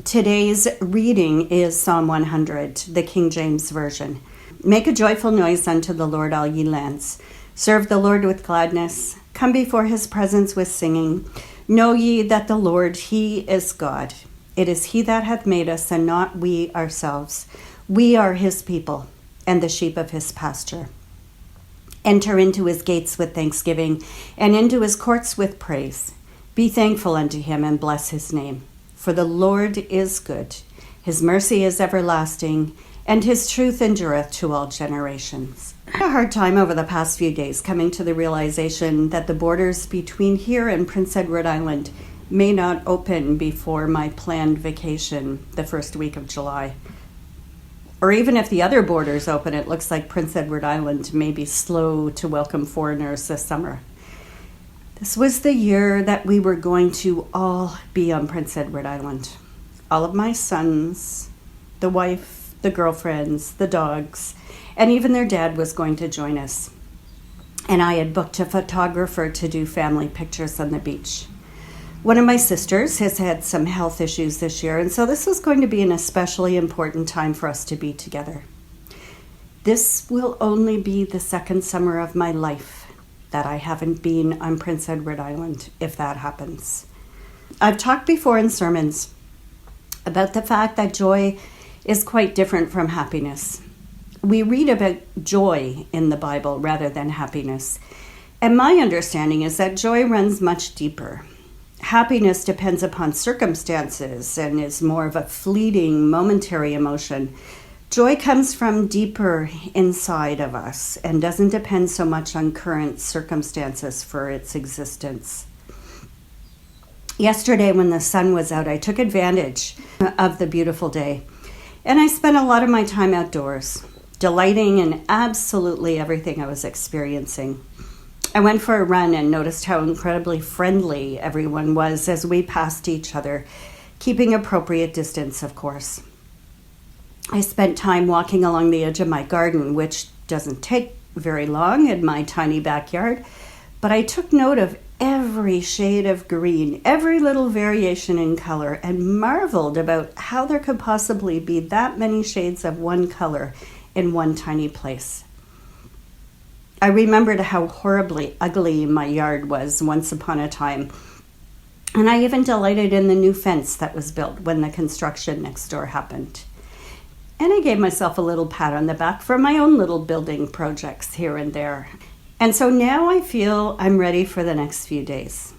Today's reading is Psalm 100, the King James Version. Make a joyful noise unto the Lord, all ye lands. Serve the Lord with gladness. Come before his presence with singing. Know ye that the Lord, he is God. It is he that hath made us, and not we ourselves. We are his people, and the sheep of his pasture. Enter into his gates with thanksgiving, and into his courts with praise. Be thankful unto him, and bless his name. For the Lord is good. His mercy is everlasting, and his truth endureth to all generations. I had a hard time over the past few days coming to the realization that the borders between here and Prince Edward Island may not open before my planned vacation the first week of July. Or even if the other borders open, it looks like Prince Edward Island may be slow to welcome foreigners this summer. This was the year that we were going to all be on Prince Edward Island. All of my sons, the wife, the girlfriends, the dogs, and even their dad was going to join us. And I had booked a photographer to do family pictures on the beach. One of my sisters has had some health issues this year, and so this was going to be an especially important time for us to be together. This will only be the second summer of my life that I haven't been on Prince Edward Island, if that happens. I've talked before in sermons about the fact that joy is quite different from happiness. We read about joy in the Bible rather than happiness. And my understanding is that joy runs much deeper. Happiness depends upon circumstances and is more of a fleeting, momentary emotion. Joy comes from deeper inside of us and doesn't depend so much on current circumstances for its existence. Yesterday, when the sun was out, I took advantage of the beautiful day, and I spent a lot of my time outdoors, delighting in absolutely everything I was experiencing. I went for a run and noticed how incredibly friendly everyone was as we passed each other, keeping appropriate distance, of course. I spent time walking along the edge of my garden, which doesn't take very long in my tiny backyard, but I took note of every shade of green, every little variation in color, and marveled about how there could possibly be that many shades of one color in one tiny place. I remembered how horribly ugly my yard was once upon a time, and I even delighted in the new fence that was built when the construction next door happened. And I gave myself a little pat on the back for my own little building projects here and there. And so now I feel I'm ready for the next few days,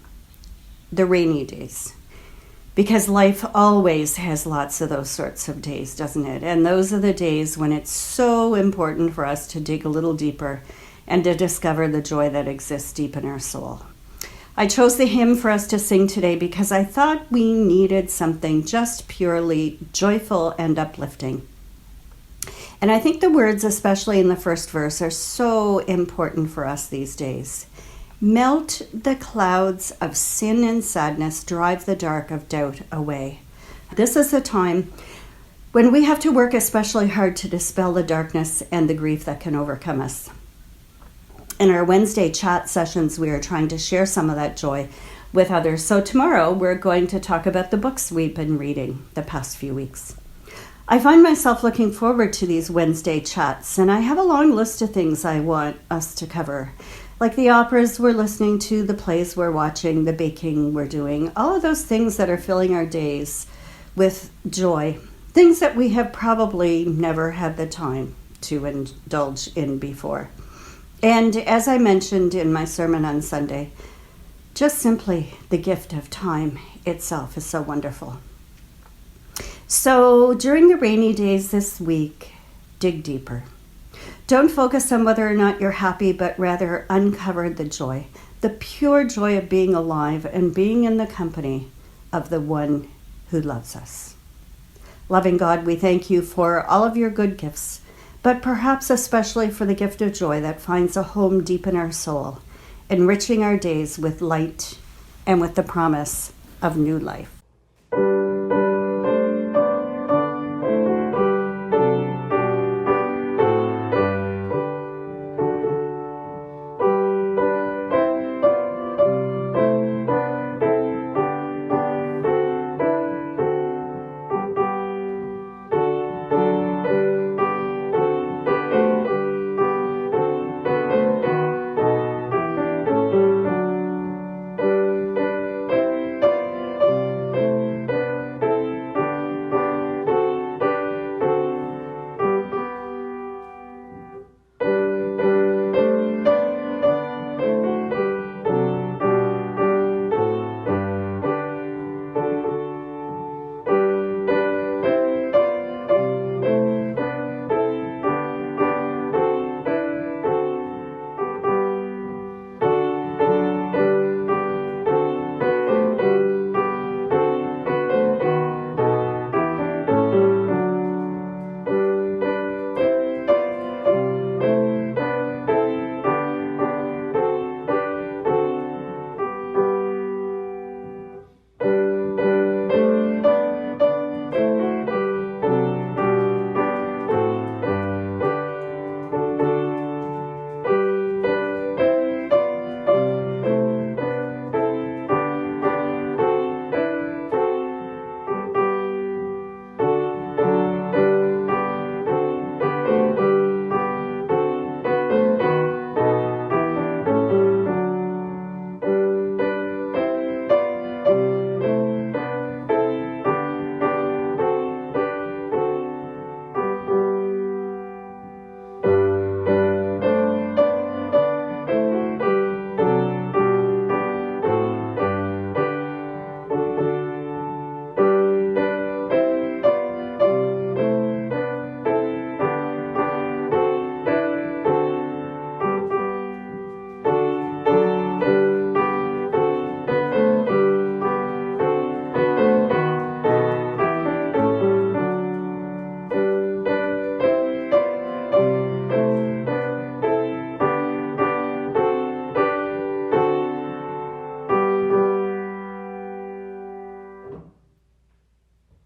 the rainy days, because life always has lots of those sorts of days, doesn't it? And those are the days when it's so important for us to dig a little deeper and to discover the joy that exists deep in our soul. I chose the hymn for us to sing today because I thought we needed something just purely joyful and uplifting. And I think the words, especially in the first verse, are so important for us these days. Melt the clouds of sin and sadness, drive the dark of doubt away. This is a time when we have to work especially hard to dispel the darkness and the grief that can overcome us. In our Wednesday chat sessions, we are trying to share some of that joy with others. So tomorrow, we're going to talk about the books we've been reading the past few weeks. I find myself looking forward to these Wednesday chats, and I have a long list of things I want us to cover, like the operas we're listening to, the plays we're watching, the baking we're doing, all of those things that are filling our days with joy, things that we have probably never had the time to indulge in before. And as I mentioned in my sermon on Sunday, just simply the gift of time itself is so wonderful. So during the rainy days this week, dig deeper. Don't focus on whether or not you're happy, but rather uncover the joy, the pure joy of being alive and being in the company of the one who loves us. Loving God, we thank you for all of your good gifts, but perhaps especially for the gift of joy that finds a home deep in our soul, enriching our days with light and with the promise of new life.